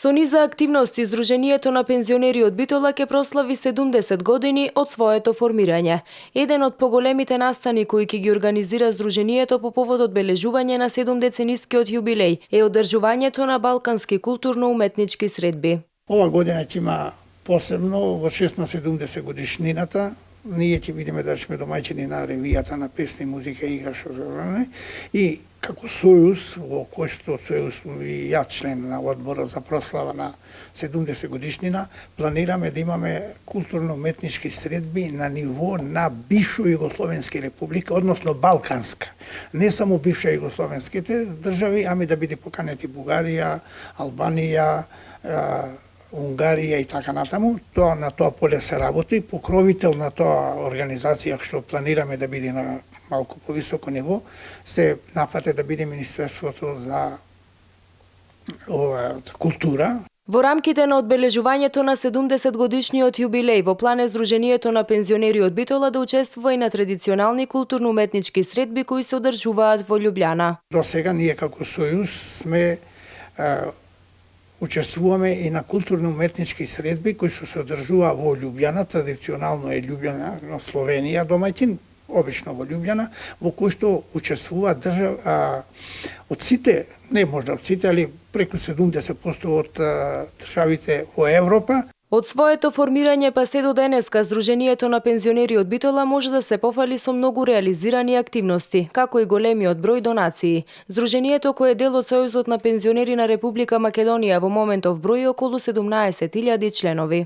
Со низа активности, Здруженијето на пензионери од Битола ќе прослави 70 години од своето формирање. Еден од поголемите настани кои ќе ги организира Здруженијето по повод одбележување на 7-деценискиот јубилеј е одржувањето на балкански културно-уметнички средби. Ова година ќе има посебно во 6 на 70 годишнината. Ние ќе бидеме да сме домаќини на ревијата на песни, музика и игра што забране и како сојуз, во кој што сојуз и ја член на одбора за прослава на 70 годишнина, планираме да имаме културно-уметнички средби на ниво на бивша Југословенска република, односно балканска. Не само бивша југословенските држави, ами да биде поканети Бугарија, Албанија, Унгарија и така натаму. Тоа на тоа поле се работи. Покровител на тоа организација што планираме да биде на малку повисоко ниво се нафате да биде Министерството за култура. Во рамките на одбележувањето на 70 годишниот јубилеј во план е Здруженијето на пензионери од Битола да учествува и на традиционални културно-уметнички средби кои се одржуваат во Љубљана. До сега ние како сојуз сме учествуваме и на културно-уметнички средби кои се одржува во Љубљана, традиционално е Љубљана, но Словенија домаќин, обично во Љубљана, во кој што учествува од сите, не можда од сите, али преку 70% од државите во Европа. Од своето формирање па се до денеска, Здруженијето на пензионери од Битола може да се пофали со многу реализирани активности, како и големиот број донации. Здруженијето, кој е дел од Сојузот на пензионери на Република Македонија, во моментов брои околу 17.000 членови.